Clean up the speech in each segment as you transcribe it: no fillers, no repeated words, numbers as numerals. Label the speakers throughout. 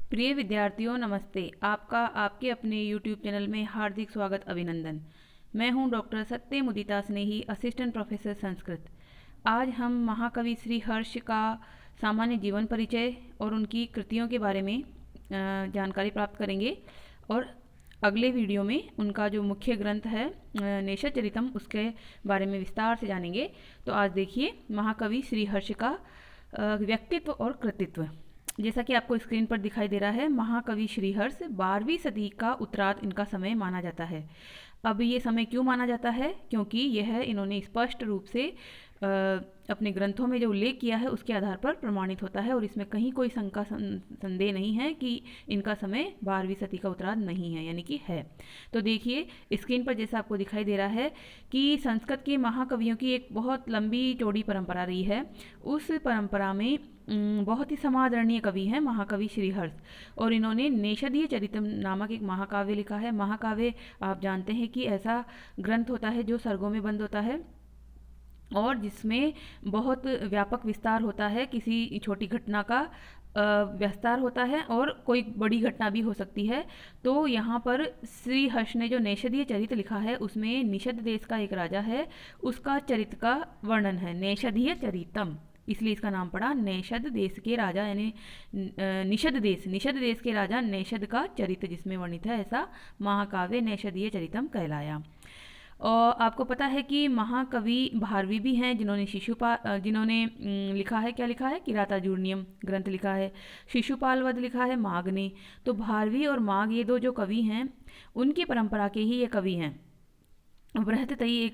Speaker 1: प्रिय विद्यार्थियों नमस्ते। आपका आपके अपने YouTube चैनल में हार्दिक स्वागत अभिनंदन। मैं हूं डॉक्टर सत्य मुदिता स्नेही, असिस्टेंट प्रोफेसर संस्कृत। आज हम महाकवि श्री हर्ष का सामान्य जीवन परिचय और उनकी कृतियों के बारे में जानकारी प्राप्त करेंगे और अगले वीडियो में उनका जो मुख्य ग्रंथ है नेशद चरितम उसके बारे में विस्तार से जानेंगे। तो आज देखिए महाकवि श्री हर्ष का व्यक्तित्व और कृतित्व। जैसा कि आपको स्क्रीन पर दिखाई दे रहा है, महाकवि श्रीहर्ष 12वीं सदी का उत्तरार्ध इनका समय माना जाता है। अब ये समय क्यों माना जाता है? क्योंकि यह इन्होंने स्पष्ट रूप से अपने ग्रंथों में जो उल्लेख किया है उसके आधार पर प्रमाणित होता है और इसमें कहीं कोई शंका संदेह नहीं है कि इनका समय 12वीं सदी का उत्तरार्ध नहीं है, यानी कि है। तो देखिए स्क्रीन पर जैसा आपको दिखाई दे रहा है कि संस्कृत के महाकवियों की एक बहुत लंबी चौड़ी परंपरा रही है। उस परंपरा में बहुत ही समादरणीय कवि हैं महाकवि श्रीहर्ष, और इन्होंने नेषदीय चरितम नामक एक महाकाव्य लिखा है। महाकाव्य आप जानते हैं कि ऐसा ग्रंथ होता है जो सर्गों में बंद होता है और जिसमें बहुत व्यापक विस्तार होता है, किसी छोटी घटना का विस्तार होता है और कोई बड़ी घटना भी हो सकती है। तो यहाँ पर श्री हर्ष ने जो नेषदीय चरित लिखा है उसमें निषद देश का एक राजा है, उसका चरित्र का वर्णन है, नेषदीय चरितम, इसलिए इसका नाम पड़ा। नेषद देश के राजा यानी निषद देश के राजा नेषद का चरित्र जिसमें वर्णित है, ऐसा महाकाव्य नेषदीय चरितम कहलाया। और आपको पता है कि महाकवि भारवी भी हैं जिन्होंने लिखा है, क्या लिखा है, किरातार्जुनीयम ग्रंथ लिखा है। शिशुपाल वध लिखा है माघ ने। तो भारवी और माघ ये दो जो कवि हैं उनकी परंपरा के ही ये कवि हैं। बृहदतई एक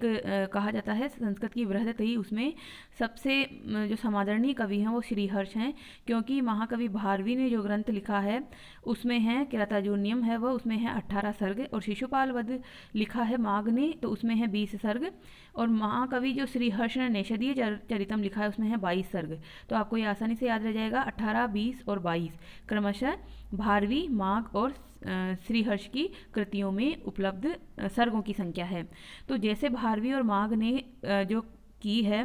Speaker 1: कहा जाता है संस्कृत की बृहदतई, उसमें सबसे जो समादरणीय कवि हैं वो श्रीहर्ष हैं, क्योंकि महाकवि भारवी ने जो ग्रंथ लिखा है उसमें है किरातार्जुनीयम है वह, उसमें है 18 सर्ग, और शिशुपाल वध लिखा है माघ ने तो उसमें है 20 सर्ग, और महाकवि जो श्रीहर्ष ने नेषदीय चरितम लिखा है उसमें है 22 सर्ग। तो आपको ये आसानी से याद रह जाएगा, 18, 20 और 22 क्रमशः भारवी, माघ और श्रीहर्ष की कृतियों में उपलब्ध सर्गों की संख्या है। तो जैसे भारवी और माघ ने जो की है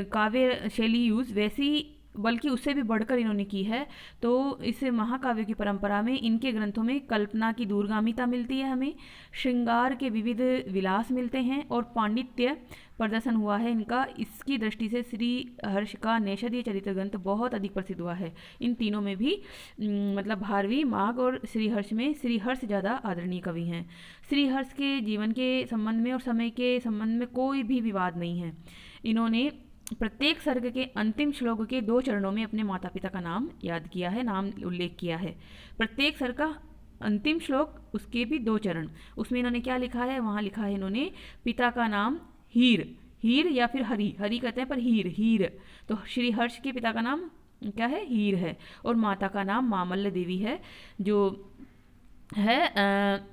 Speaker 1: काव्य शैली यूज़, वैसी बल्कि उससे भी बढ़कर इन्होंने की है। तो इस महाकाव्य की परंपरा में इनके ग्रंथों में कल्पना की दूरगामिता मिलती है, हमें श्रृंगार के विविध विलास मिलते हैं और पांडित्य प्रदर्शन हुआ है इनका। इसकी दृष्टि से श्री हर्ष का नेषदीय चरित्र ग्रंथ बहुत अधिक प्रसिद्ध हुआ है। इन तीनों में भी मतलब भारवी, माघ और श्रीहर्ष में श्रीहर्ष ज़्यादा आदरणीय कवि हैं। श्रीहर्ष के जीवन के संबंध में और समय के संबंध में कोई भी विवाद नहीं है। इन्होंने प्रत्येक सर्ग के अंतिम श्लोक के 2 चरणों में अपने माता पिता का नाम याद किया है, नाम उल्लेख किया है। प्रत्येक सर्ग का अंतिम श्लोक, उसके भी 2 चरण, उसमें इन्होंने क्या लिखा है, वहाँ लिखा है इन्होंने पिता का नाम हीर या फिर हरि कहते हैं पर हीर। तो श्री हर्ष के पिता का नाम क्या है, हीर है, और माता का नाम मामल्ल देवी है, जो है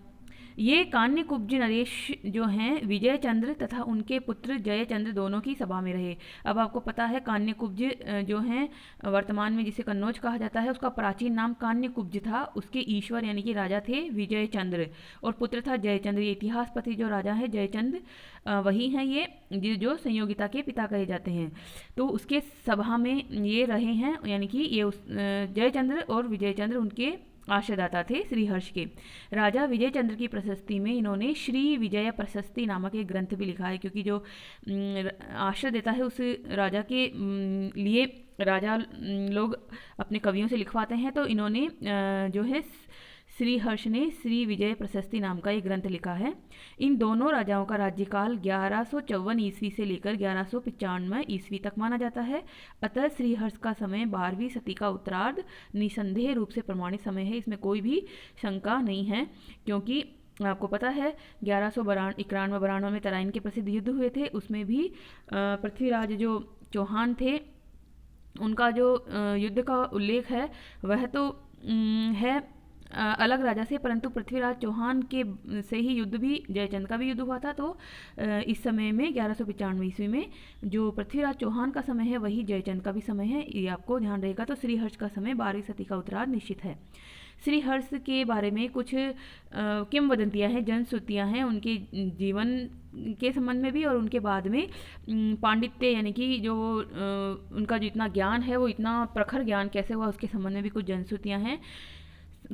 Speaker 1: ये कान्यकुब्ज नरेश जो हैं विजय चंद्र तथा उनके पुत्र जयचंद्र दोनों की सभा में रहे। अब आपको पता है कान्यकुब्ज जो हैं वर्तमान में जिसे कन्नौज कहा जाता है, उसका प्राचीन नाम कान्यकुब्ज था। उसके ईश्वर यानी कि राजा थे विजय चंद्र और पुत्र था जयचंद्र। ये इतिहासपति जो राजा है जयचंद्र वही हैं ये जो संयोगिता के पिता कहे जाते हैं। तो उसके सभा में ये रहे हैं, यानी कि ये जयचंद्र और विजयचंद्र उनके आश्रयदाता थे श्रीहर्ष के। राजा विजय चंद्र की प्रशस्ति में इन्होंने श्री विजय प्रशस्ति नामक एक ग्रंथ भी लिखा है, क्योंकि जो आश्रय देता है उस राजा के लिए राजा लोग अपने कवियों से लिखवाते हैं। तो इन्होंने जो है श्रीहर्ष ने श्री विजय प्रशस्ति नाम का एक ग्रंथ लिखा है। इन दोनों राजाओं का राज्यकाल 1154 ईस्वी से लेकर 1195 ईस्वी तक माना जाता है। अतः श्रीहर्ष का समय 12वीं सदी का उत्तरार्ध निसंदेह रूप से प्रमाणित समय है, इसमें कोई भी शंका नहीं है, क्योंकि आपको पता है 1191-92 में तराइन के प्रसिद्ध युद्ध हुए थे, उसमें भी पृथ्वीराज जो चौहान थे उनका जो युद्ध का उल्लेख है वह तो है अलग राजा से, परंतु पृथ्वीराज चौहान के से ही युद्ध भी, जयचंद का भी युद्ध हुआ था। तो इस समय में 1195 ईस्वी में जो पृथ्वीराज चौहान का समय है वही जयचंद का भी समय है, ये आपको ध्यान रहेगा। तो श्रीहर्ष का समय 12वीं सदी का उत्तरार्ध निश्चित है। श्रीहर्ष के बारे में कुछ किंवदंतियाँ हैं, जनश्रुतियाँ हैं उनके जीवन के संबंध में भी, और उनके बाद में पांडित्य यानी कि जो उनका जो इतना ज्ञान है वो इतना प्रखर ज्ञान कैसे हुआ उसके संबंध में भी कुछ जनश्रुतियाँ हैं।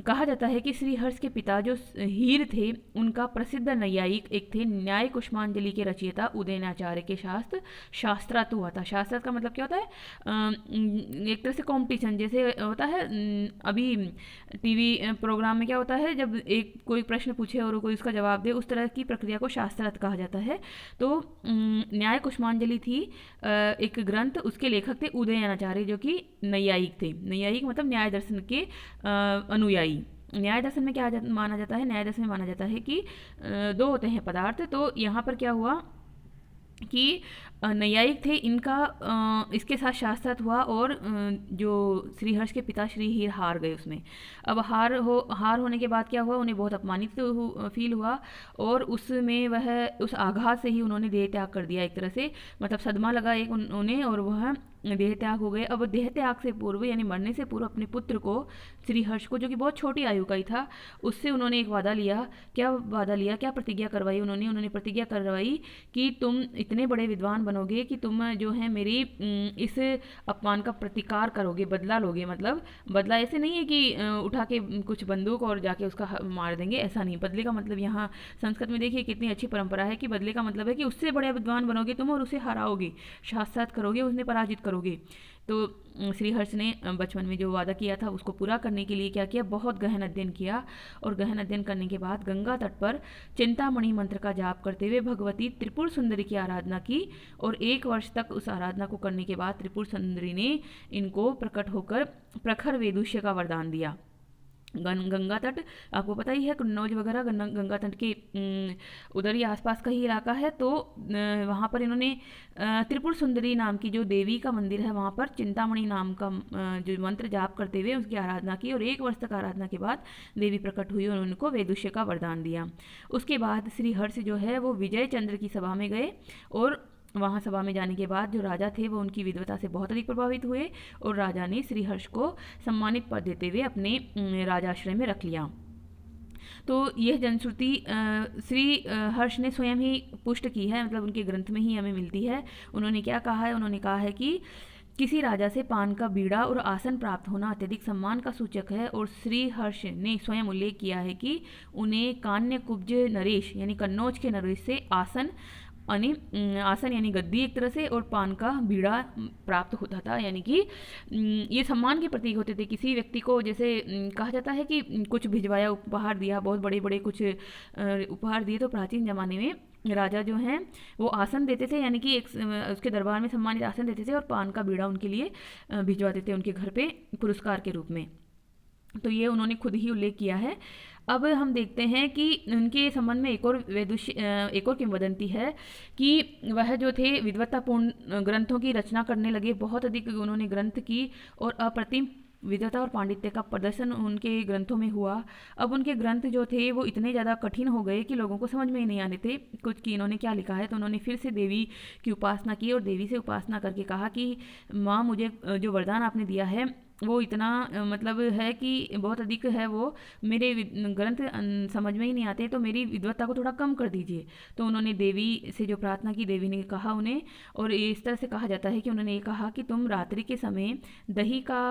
Speaker 1: कहा जाता है कि श्रीहर्ष के पिता जो हीर थे उनका प्रसिद्ध नैयायिक एक थे, न्याय कुष्मांजलि के रचयिता उदयनाचार्य के शास्त्रार्थ हुआ था। शास्त्रार्थ का मतलब क्या होता है? एक तरह से कंपटीशन जैसे होता है। अभी टीवी प्रोग्राम में क्या होता है, जब एक कोई प्रश्न पूछे और कोई उसका जवाब दे, उस तरह की प्रक्रिया को शास्त्रार्थ कहा जाता है। तो न्याय कुष्मांजलि थी एक ग्रंथ, उसके लेखक थे उदयनाचार्य जो कि नैयायिक थे। नैयायिक मतलब न्याय दर्शन के अनुयायी। न्याय दर्शन में क्या माना जाता है? न्याय दर्शन में माना जाता है कि दो होते हैं पदार्थ। तो यहाँ पर क्या हुआ कि नैयायिक थे, इनका इसके साथ शास्त्रार्थ हुआ, और जो श्रीहर्ष के पिता श्रीहीर हार गए उसमें। अब हार होने के बाद क्या हुआ, उन्हें बहुत अपमानित फील हुआ, और उसमें वह उस आघात से ही उन्होंने देह त्याग कर दिया एक तरह से, मतलब सदमा लगा एक उन्हें, और वह देह त्याग हो गए। अब देह त्याग से पूर्व यानी मरने से पूर्व अपने पुत्र को, श्रीहर्ष को, जो कि बहुत छोटी आयु का ही था, उससे उन्होंने एक वादा लिया। क्या वादा लिया, क्या प्रतिज्ञा करवाई उन्होंने प्रतिज्ञा करवाई कि तुम इतने बड़े विद्वान बनोगे कि तुम जो है मेरी इस अपमान का प्रतिकार करोगे, बदला लोगे। मतलब बदला ऐसे नहीं है कि उठा के कुछ बंदूक और जाके उसका मार देंगे, ऐसा नहीं। बदले का मतलब यहाँ संस्कृत में देखिए कितनी अच्छी परंपरा है कि बदले का मतलब है कि उससे बड़े विद्वान बनोगे तुम और उसे हराओगे, शास्त्रार्थ करोगे, उन्हें पराजित करोगे। तो श्रीहर्ष ने बचपन में जो वादा किया था उसको पूरा करने के लिए क्या किया, बहुत गहन अध्ययन किया, और गहन अध्ययन करने के बाद गंगा तट पर चिंतामणि मंत्र का जाप करते हुए भगवती त्रिपुर सुंदरी की आराधना की, और 1 वर्ष तक उस आराधना को करने के बाद त्रिपुर सुंदरी ने इनको प्रकट होकर प्रखर वेदुष्य का वरदान दिया। गंगा तट आपको पता ही है, कन्नौज वगैरह गंगा तट के उधर ही आसपास का ही इलाका है। तो वहाँ पर इन्होंने त्रिपुर सुंदरी नाम की जो देवी का मंदिर है वहाँ पर चिंतामणि नाम का जो मंत्र जाप करते हुए उसकी आराधना की, और 1 वर्ष तक आराधना के बाद देवी प्रकट हुई और उनको वेदुष्य का वरदान दिया। उसके बाद श्रीहर्ष जो है वो विजय चंद्र की सभा में गए, और वहाँ सभा में जाने के बाद जो राजा थे वो उनकी विद्वता से बहुत अधिक प्रभावित हुए, और राजा ने श्रीहर्ष को सम्मानित पद देते हुए अपने राजाश्रय में रख लिया। तो यह जनश्रुति श्री हर्ष ने स्वयं ही पुष्ट की है, मतलब उनके ग्रंथ में ही हमें मिलती है। उन्होंने क्या कहा है, उन्होंने कहा है कि किसी राजा से पान का बीड़ा और आसन प्राप्त होना अत्यधिक सम्मान का सूचक है, और श्री हर्ष ने स्वयं उल्लेख किया है कि उन्हें कान्य कुब्ज नरेश यानी कन्नौज के नरेश से आसन यानी गद्दी एक तरह से, और पान का बीड़ा प्राप्त होता था। यानी कि ये सम्मान के प्रतीक होते थे। किसी व्यक्ति को जैसे कहा जाता है कि कुछ भिजवाया, उपहार दिया, बहुत बड़े बड़े कुछ उपहार दिए, तो प्राचीन ज़माने में राजा जो हैं वो आसन देते थे, यानी कि एक उसके दरबार में सम्मानित आसन देते थे, और पान का बीड़ा उनके लिए भिजवाते थे उनके घर पे पुरस्कार के रूप में। तो ये उन्होंने खुद ही उल्लेख किया है। अब हम देखते हैं कि उनके संबंध में एक और किंवदंती है कि वह जो थे विद्वत्तापूर्ण ग्रंथों की रचना करने लगे, बहुत अधिक उन्होंने ग्रंथ की, और अप्रतिम विद्वता और पांडित्य का प्रदर्शन उनके ग्रंथों में हुआ। अब उनके ग्रंथ जो थे वो इतने ज़्यादा कठिन हो गए कि लोगों को समझ में ही नहीं आने थे कुछ कि इन्होंने क्या लिखा है। तो उन्होंने फिर से देवी की उपासना की, और देवी से उपासना करके कहा कि माँ, मुझे जो वरदान आपने दिया है वो इतना मतलब है कि बहुत अधिक है, वो मेरे ग्रंथ समझ में ही नहीं आते, तो मेरी विद्वत्ता को थोड़ा कम कर दीजिए। तो उन्होंने देवी से जो प्रार्थना की, देवी ने कहा उन्हें, और इस तरह से कहा जाता है कि उन्होंने ये कहा कि तुम रात्रि के समय दही का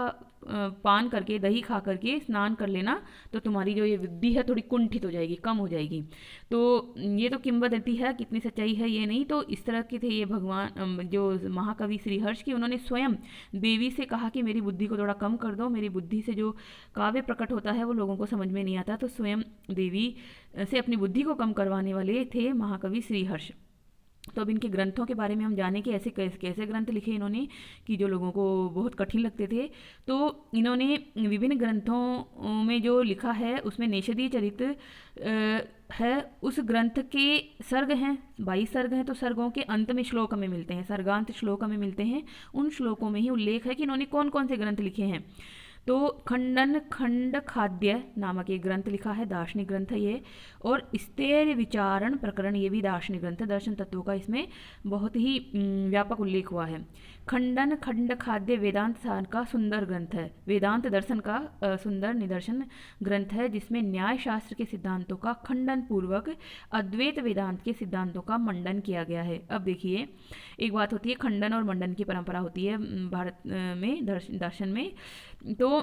Speaker 1: पान करके, दही खा करके स्नान कर लेना, तो तुम्हारी जो ये बुद्धि है थोड़ी कुंठित हो जाएगी, कम हो जाएगी। तो ये तो किंवदंती है, कितनी सच्चाई है ये नहीं। तो इस तरह के थे ये भगवान जो महाकवि श्रीहर्ष की, उन्होंने स्वयं देवी से कहा कि मेरी बुद्धि को थोड़ा कम कर दो, मेरी बुद्धि से जो काव्य प्रकट होता है वो लोगों को समझ में नहीं आता। तो स्वयं देवी से अपनी बुद्धि को कम करवाने वाले थे महाकवि श्रीहर्ष। तो अब इनके ग्रंथों के बारे में हम जाने कि ऐसे कैसे ग्रंथ लिखे इन्होंने कि जो लोगों को बहुत कठिन लगते थे। तो इन्होंने विभिन्न ग्रंथों में जो लिखा है उसमें नेषदीय चरित्र है, उस ग्रंथ के सर्ग हैं, 22 सर्ग हैं। तो सर्गों के अंत में श्लोक हमें मिलते हैं, सर्गांत श्लोक हमें मिलते हैं। उन श्लोकों में ही उल्लेख है कि इन्होंने कौन कौन से ग्रंथ लिखे हैं। तो खंडन खंड खाद्य नामक एक ग्रंथ लिखा है, दार्शनिक ग्रंथ है ये। और स्थैर्य विचारण प्रकरण, ये भी दार्शनिक ग्रंथ है। दर्शन तत्वों का इसमें बहुत ही व्यापक उल्लेख हुआ है। खंडन खंड खाद्य वेदांत सार का सुंदर ग्रंथ है, वेदांत दर्शन का सुंदर निदर्शन ग्रंथ है, जिसमें न्याय शास्त्र के सिद्धांतों का खंडन पूर्वक अद्वैत वेदांत के सिद्धांतों का मंडन किया गया है। अब देखिए, एक बात होती है खंडन और मंडन की परंपरा होती है भारत में दर्शन में। तो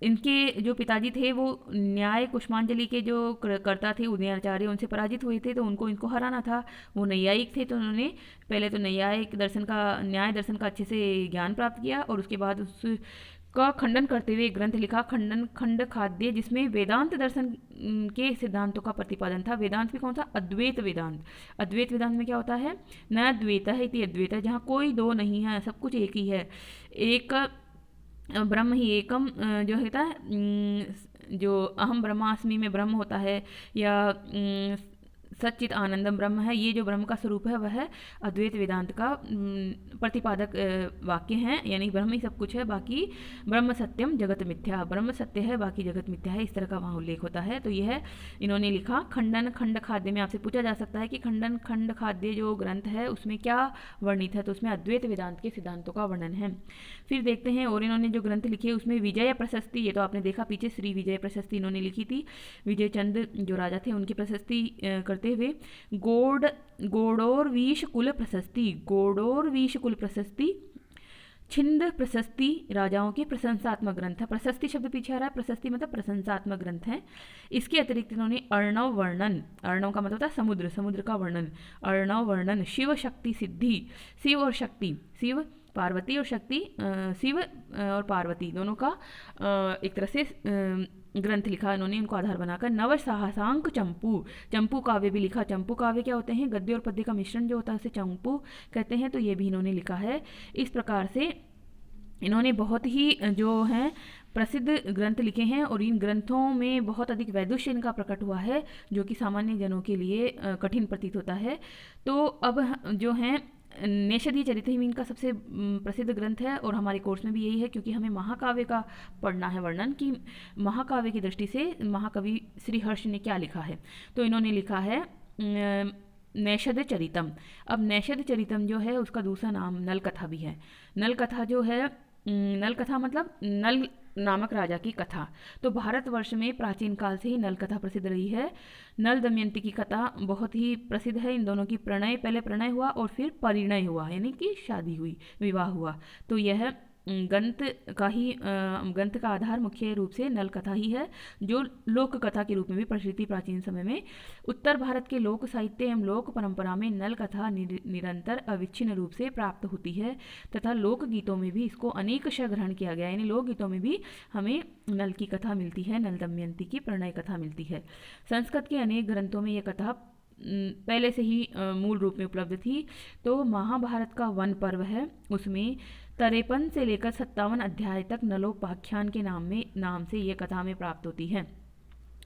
Speaker 1: इनके जो पिताजी थे वो न्याय कुष्मांजलि के जो कर्ता थे उदयनाचार्य, उनसे पराजित हुए थे, तो इनको हराना था। वो नैयायिक थे, तो उन्होंने पहले तो न्याय दर्शन का अच्छे से ज्ञान प्राप्त किया, और उसके बाद उसका खंडन करते हुए एक ग्रंथ लिखा, खंडन खंड खाद्य, जिसमें वेदांत दर्शन के सिद्धांतों का प्रतिपादन था। वेदांत भी कौन सा? अद्वैत वेदांत। अद्वैत वेदांत में क्या होता है? न द्वैत है इति अद्वैत है, जहाँ कोई दो नहीं है, सब कुछ एक ही है, एक ब्रह्म ही एकम जो होता है, जो अहम ब्रह्मास्मि में ब्रह्म होता है, या सच्चित आनंदम ब्रह्म है, ये जो ब्रह्म का स्वरूप है वह है अद्वैत वेदांत का प्रतिपादक वाक्य हैं, यानी ब्रह्म ही सब कुछ है, बाकी ब्रह्म सत्यम जगत मिथ्या, ब्रह्म सत्य है बाकी जगत मिथ्या है, इस तरह का वहाँ उल्लेख होता है। तो यह इन्होंने लिखा खंडन खंड खाद्य में। आपसे पूछा जा सकता है कि खंडन खंड खाद्य जो ग्रंथ है उसमें क्या वर्णित है, तो उसमें अद्वैत वेदांत के सिद्धांतों का वर्णन है। फिर देखते हैं और इन्होंने जो ग्रंथ लिखे उसमें विजय प्रशस्ति, ये तो आपने देखा पीछे, श्री विजय प्रशस्ति इन्होंने लिखी थी, विजय चंद जो राजा थे उनकी प्रशस्ति करते हुए। गोड़ोरवीश कुल प्रशस्ति, गोड़ोरवीश कुल प्रशस्ति, छिंद प्रशस्ति राजाओं के प्रशंसात्मक ग्रंथ है। प्रशस्ति शब्द पीछे आ रहा है, प्रशस्ति मतलब प्रशंसात्मक ग्रंथ है। इसके अतिरिक्त इन्होंने अर्णव वर्णन, अर्णव का मतलब होता है समुद्र, समुद्र का वर्णन, अर्णव वर्णन, शिव शक्ति सिद्धि, शिव और शक्ति, शिव पार्वती और शक्ति, शिव और पार्वती दोनों का एक तरह से ग्रंथ लिखा इन्होंने, उनको आधार बनाकर। नव साहसांक चंपू, चंपू काव्य भी लिखा। चंपू काव्य क्या होते हैं? गद्य और पद्य का मिश्रण जो होता है उसे चंपू कहते हैं, तो ये भी इन्होंने लिखा है। इस प्रकार से इन्होंने बहुत ही जो हैं प्रसिद्ध ग्रंथ लिखे हैं, और इन ग्रंथों में बहुत अधिक वैदुष्य इनका प्रकट हुआ है, जो कि सामान्य जनों के लिए कठिन प्रतीत होता है। तो अब जो हैं नेषधीय चरित्र ही इनका सबसे प्रसिद्ध ग्रंथ है, और हमारे कोर्स में भी यही है, क्योंकि हमें महाकाव्य का पढ़ना है वर्णन, कि महाकाव्य की दृष्टि से महाकवि श्री हर्ष ने क्या लिखा है। तो इन्होंने लिखा है नैषध चरितम। अब नैषध चरितम जो है उसका दूसरा नाम नल कथा भी है। नल कथा जो है, नल कथा मतलब नल नामक राजा की कथा। तो भारतवर्ष में प्राचीन काल से ही नल कथा प्रसिद्ध रही है। नल दमयंती की कथा बहुत ही प्रसिद्ध है। इन दोनों की पहले प्रणय हुआ और फिर परिणय हुआ, यानी कि शादी हुई, विवाह हुआ। तो यह ग्रंथ का आधार मुख्य रूप से नल कथा ही है, जो लोक कथा के रूप में भी प्रचलित थी प्राचीन समय में। उत्तर भारत के लोक साहित्य एवं लोक परंपरा में नल कथा निरंतर अविच्छिन्न रूप से प्राप्त होती है, तथा लोक गीतों में भी इसको अनेकशः ग्रहण किया गया, यानी लोक गीतों में भी हमें नल की कथा मिलती है, नल दमयंती की प्रणय कथा मिलती है। संस्कृत के अनेक ग्रंथों में यह कथा पहले से ही मूल रूप में उपलब्ध थी। तो महाभारत का वन पर्व है, उसमें 53 से लेकर 57 अध्याय तक नलोपाख्यान के नाम से ये कथा में प्राप्त होती है।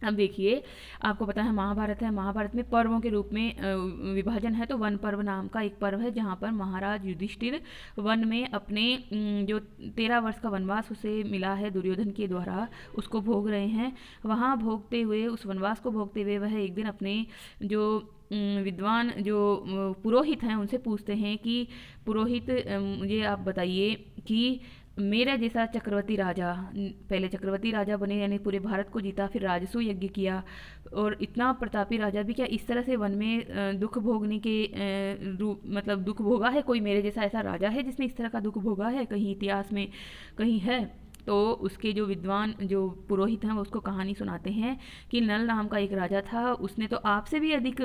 Speaker 1: अब देखिए, आपको पता है महाभारत है, महाभारत में पर्वों के रूप में विभाजन है। तो वन पर्व नाम का एक पर्व है, जहाँ पर महाराज युधिष्ठिर वन में अपने जो 13 वर्ष का वनवास उसे मिला है दुर्योधन के द्वारा, उसको भोग रहे हैं। वहाँ भोगते हुए, उस वनवास को भोगते हुए वह एक दिन अपने जो विद्वान जो पुरोहित हैं उनसे पूछते हैं कि पुरोहित मुझे आप बताइए कि मेरा जैसा चक्रवर्ती राजा, पहले चक्रवर्ती राजा बने, यानी पूरे भारत को जीता, फिर राजसूय यज्ञ किया, और इतना प्रतापी राजा भी क्या इस तरह से वन में दुख भोगने के मतलब दुख भोगा है? कोई मेरे जैसा ऐसा राजा है जिसने इस तरह का दुख भोगा है? कहीं इतिहास में कहीं है? तो उसके जो विद्वान जो पुरोहित हैं वो उसको कहानी सुनाते हैं कि नल नाम का एक राजा था, उसने तो आपसे भी अधिक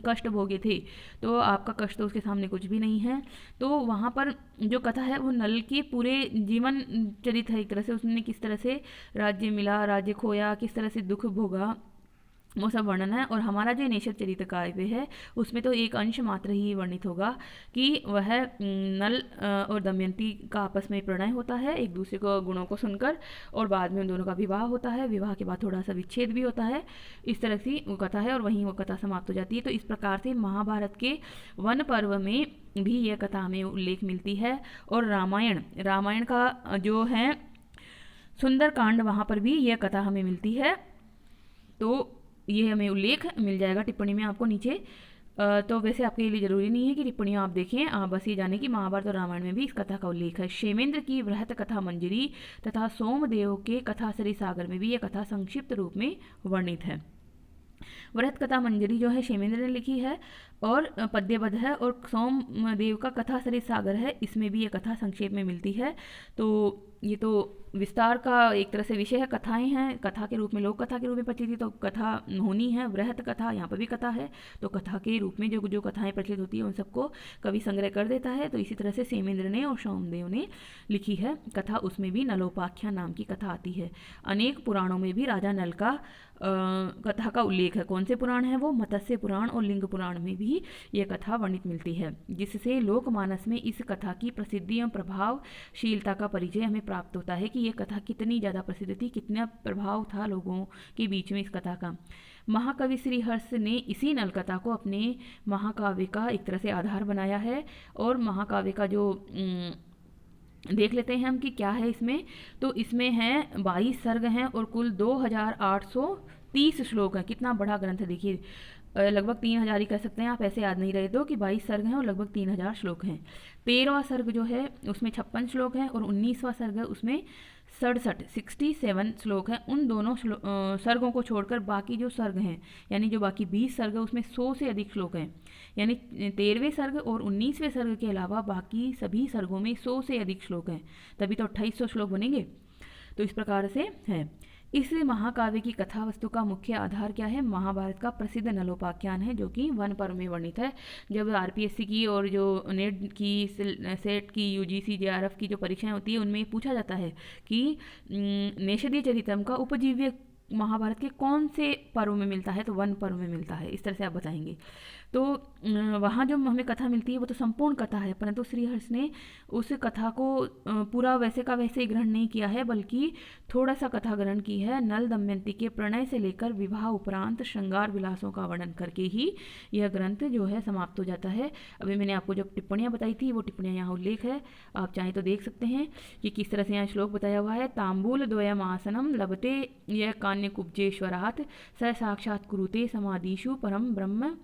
Speaker 1: कष्ट भोगे थे, तो आपका कष्ट तो उसके सामने कुछ भी नहीं है। तो वहाँ पर जो कथा है वो नल के पूरे जीवन चरित है, एक तरह से उसने किस तरह से राज्य मिला, राज्य खोया, किस तरह से दुख भोगा, वो सब वर्णन है। और हमारा जो नेषद चरित्र काव्य है उसमें तो एक अंश मात्र ही वर्णित होगा कि वह नल और दमयंती का आपस में प्रणय होता है, एक दूसरे को गुणों को सुनकर, और बाद में उन दोनों का विवाह होता है। विवाह के बाद थोड़ा सा विच्छेद भी होता है। इस तरह से वो कथा है, और वहीं वो कथा समाप्त हो जाती है। तो इस प्रकार से महाभारत के वन पर्व में भी यह कथा हमें उल्लेख मिलती है। और रामायण का जो है सुंदरकांड, वहाँ पर भी यह कथा हमें मिलती है। तो ये हमें उल्लेख मिल जाएगा टिप्पणी में आपको नीचे। तो वैसे आपके लिए जरूरी नहीं है कि टिप्पणियाँ आप देखें, आप बस ये जाने कि महाभारत और रामायण में भी इस कथा का उल्लेख है। क्षेमेंद्र की बृहत कथा मंजरी तथा सोमदेव के कथासरी सागर में भी यह कथा संक्षिप्त रूप में वर्णित है। वृहत कथा मंजरी जो है क्षेमेंद्र ने लिखी है और पद्यबद्ध है, और सोमदेव का कथासरित सागर है, इसमें भी ये कथा संक्षेप में मिलती है। तो ये तो विस्तार का एक तरह से विषय है, कथाएं हैं, कथा के रूप में, लोक कथा के रूप में प्रचलित थी तो कथा होनी है। वृहत कथा, यहाँ पर भी कथा है, तो कथा के रूप में जो कथाएं प्रचलित होती है उन सबको कवि संग्रह कर देता है। तो इसी तरह से क्षेमेंद्र ने और सोमदेव ने लिखी है कथा, उसमें भी नलोपाख्यान नाम की कथा आती है। अनेक पुराणों में भी राजा नल का कथा का उल्लेख है। कौन से पुराण है वो? मत्स्य पुराण और लिंग पुराण में भी यह कथा वर्णित मिलती है, जिससे लोकमानस में इस कथा की प्रसिद्धि एवं प्रभावशीलता का परिचय हमें प्राप्त होता है कि यह कथा कितनी ज़्यादा प्रसिद्ध थी, कितना प्रभाव था लोगों के बीच में इस कथा का। महाकवि श्री हर्ष ने इसी नल कथा को अपने महाकाव्य का एक तरह से आधार बनाया है। और महाकाव्य का जो देख लेते हैं हम कि क्या है इसमें। तो इसमें है 22 सर्ग हैं और कुल 2830 श्लोक हैं। कितना बड़ा ग्रंथ है, देखिए लगभग 3000 ही कह सकते हैं आप, ऐसे याद नहीं रहे तो, कि 22 सर्ग हैं और लगभग 3000 श्लोक हैं। 13वां सर्ग जो है उसमें 56 श्लोक हैं और 19वां सर्ग है उसमें 67 श्लोक हैं। उन दोनों सर्गों को छोड़कर बाकी जो सर्ग हैं, यानी जो बाकी 20 सर्ग है उसमें 100 से अधिक श्लोक हैं। यानी 13वें सर्ग और 19वें सर्ग के अलावा बाकी सभी सर्गों में 100 से अधिक श्लोक हैं, तभी तो 2800 श्लोक बनेंगे। तो इस प्रकार से है। इस महाकाव्य की कथा वस्तु का मुख्य आधार क्या है? महाभारत का प्रसिद्ध नलोपाख्यान है, जो कि वन पर्व में वर्णित है। जब आरपीएससी की और जो नेट की, सेट की, यूजीसी, जेआरएफ की जो परीक्षाएं होती है उनमें पूछा जाता है कि नेषदीय चरितम का उपजीव्य महाभारत के कौन से पर्व में मिलता है, तो वन पर्व में मिलता है, इस तरह से आप बताएंगे। तो वहाँ जो हमें कथा मिलती है वो तो संपूर्ण कथा है, परंतु श्रीहर्ष ने उस कथा को पूरा वैसे का वैसे ही ग्रहण नहीं किया है, बल्कि थोड़ा सा कथा ग्रहण की है। नल दमयंती के प्रणय से लेकर विवाह उपरांत श्रृंगार विलासों का वर्णन करके ही यह ग्रंथ जो है समाप्त हो जाता है। अभी मैंने आपको जो टिप्पणियाँ बताई थी वो टिप्पणियाँ यहाँ उल्लेख है, आप चाहें तो देख सकते हैं कि किस तरह से यहाँ श्लोक बताया हुआ है। तांबूल द्वयम आसनम लभते यह कान्य कुब्जेश्वरात् स साक्षात् कुरुते समाधिषु परम ब्रह्म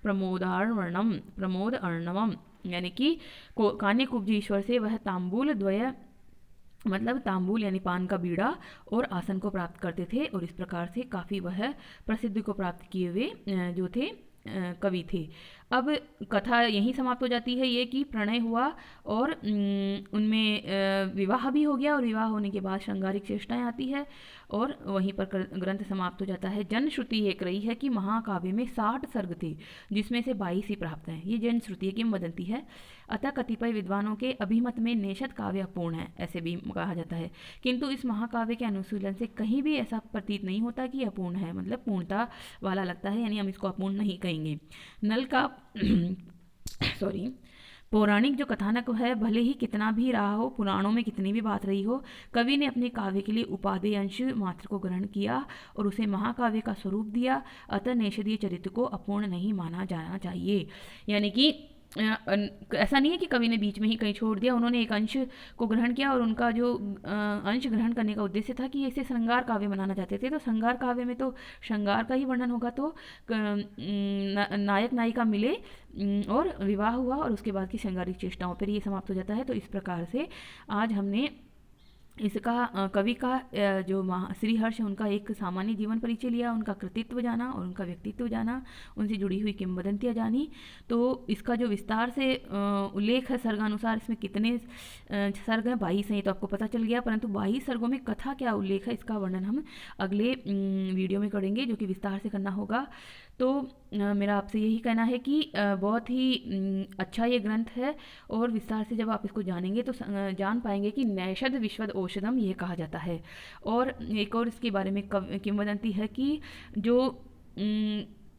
Speaker 1: प्रमोद अर्णवम, यानी कि कान्य कुब्ज ईश्वर से वह तांबूल द्वय, मतलब तांबूल यानी पान का बीड़ा, और आसन को प्राप्त करते थे। और इस प्रकार से काफ़ी वह प्रसिद्धि को प्राप्त किए हुए जो थे कवि थे। अब कथा यहीं समाप्त हो जाती है, ये कि प्रणय हुआ और उनमें विवाह भी हो गया, और विवाह होने के बाद श्रृंगारिक चेष्टाएं आती है और वहीं पर ग्रंथ समाप्त हो जाता है। जनश्रुति एक रही है कि महाकाव्य में 60 सर्ग थे, जिसमें से 22 ही प्राप्त हैं। ये जनश्रुति है, किंवदंती है। अतः कतिपय विद्वानों के अभिमत में नेषद काव्य अपूर्ण है, ऐसे भी कहा जाता है। किंतु इस महाकाव्य के अनुशीलन से कहीं भी ऐसा प्रतीत नहीं होता कि अपूर्ण है, मतलब पूर्णता वाला लगता है, यानी हम इसको अपूर्ण नहीं कहेंगे। नल का पौराणिक जो कथानक है, भले ही कितना भी रहा हो, पुराणों में कितनी भी बात रही हो, कवि ने अपने काव्य के लिए उपादेय अंश मात्र को ग्रहण किया और उसे महाकाव्य का स्वरूप दिया। अतः नेषदीय चरित्र को अपूर्ण नहीं माना जाना चाहिए। यानी कि ऐसा नहीं है कि कवि ने बीच में ही कहीं छोड़ दिया, उन्होंने एक अंश को ग्रहण किया और उनका जो अंश ग्रहण करने का उद्देश्य था कि इसे श्रृंगार काव्य बनाना चाहते थे। तो श्रृंगार काव्य में तो श्रृंगार का ही वर्णन होगा, तो नायक नायिका मिले और विवाह हुआ और उसके बाद की श्रृंगारिक चेष्टाओं पर ये समाप्त हो जाता है। तो इस प्रकार से आज हमने इसका कवि का जो श्रीहर्ष है उनका एक सामान्य जीवन परिचय लिया, उनका कृतित्व जाना और उनका व्यक्तित्व जाना, उनसे जुड़ी हुई किंवदंतियाँ जानी। तो इसका जो विस्तार से उल्लेख है सर्गानुसार, इसमें कितने सर्ग हैं, 22 हैं, ये तो आपको पता चल गया। परंतु 22 सर्गों में कथा क्या उल्लेख है, इसका वर्णन हम अगले वीडियो में करेंगे, जो कि विस्तार से करना होगा। तो मेरा आपसे यही कहना है कि बहुत ही अच्छा ये ग्रंथ है, और विस्तार से जब आप इसको जानेंगे तो जान पाएंगे कि नैषद विश्वद औषधम ये कहा जाता है। और एक और इसके बारे में किंवदंती है कि जो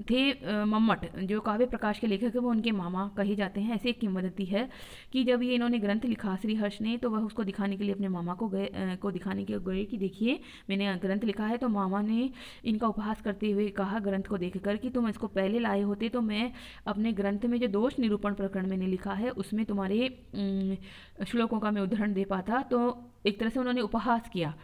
Speaker 1: थे मम्मट, जो काव्य प्रकाश के लेखक है, वो उनके मामा कहे जाते हैं। ऐसे एक किंवदंती है कि जब ये इन्होंने ग्रंथ लिखा श्रीहर्ष ने, तो वह उसको दिखाने के लिए अपने मामा को दिखाने के गए कि देखिए मैंने ग्रंथ लिखा है। तो मामा ने इनका उपहास करते हुए कहा ग्रंथ को देखकर कि तुम इसको पहले लाए होते तो मैं अपने ग्रंथ में जो दोष निरूपण प्रकरण मैंने लिखा है उसमें तुम्हारे श्लोकों का मैं उदाहरण दे पाता। तो एक तरह से उन्होंने उपहास किया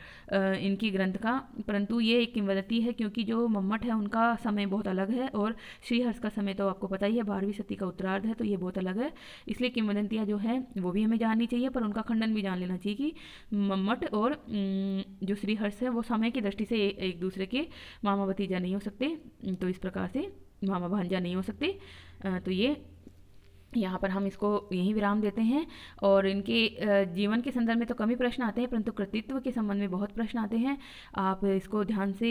Speaker 1: इनकी ग्रंथ का। परंतु ये एक किंवदंती है, क्योंकि जो मम्मट है उनका समय बहुत अलग है और श्रीहर्ष का समय तो आपको पता ही है 12वीं सदी का उत्तरार्ध है, तो ये बहुत अलग है। इसलिए किंवदंतियाँ जो हैं वो भी हमें जाननी चाहिए, पर उनका खंडन भी जान लेना चाहिए कि मम्मट और जो श्रीहर्ष है वो समय की दृष्टि से एक दूसरे के मामा भतीजा नहीं हो सकते, तो इस प्रकार से मामा भांजा नहीं हो सकते। तो ये यहाँ पर हम इसको यहीं विराम देते हैं। और इनके जीवन के संदर्भ में तो कम ही प्रश्न आते हैं, परंतु कृतित्व के संबंध में बहुत प्रश्न आते हैं। आप इसको ध्यान से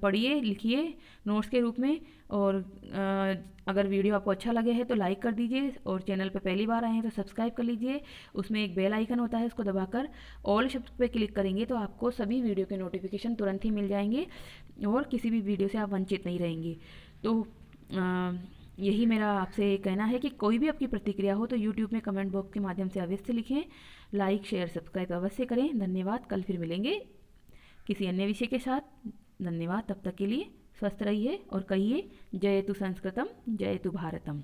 Speaker 1: पढ़िए, लिखिए नोट्स के रूप में। और अगर वीडियो आपको अच्छा लगे है तो लाइक कर दीजिए, और चैनल पर पहली बार आए हैं तो सब्सक्राइब कर लीजिए। उसमें एक बेल आइकन होता है, उसको दबाकर ऑल शब्द पे क्लिक करेंगे तो आपको सभी वीडियो के नोटिफिकेशन तुरंत ही मिल जाएंगे और किसी भी वीडियो से आप वंचित नहीं रहेंगे। तो यही मेरा आपसे कहना है कि कोई भी आपकी प्रतिक्रिया हो तो यूट्यूब में कमेंट बॉक्स के माध्यम से अवश्य लिखें। लाइक शेयर सब्सक्राइब अवश्य करें। धन्यवाद। कल फिर मिलेंगे किसी अन्य विषय के साथ। धन्यवाद। तब तक के लिए स्वस्थ रहिए और कहिए जय तु संस्कृतम जय तु भारतम।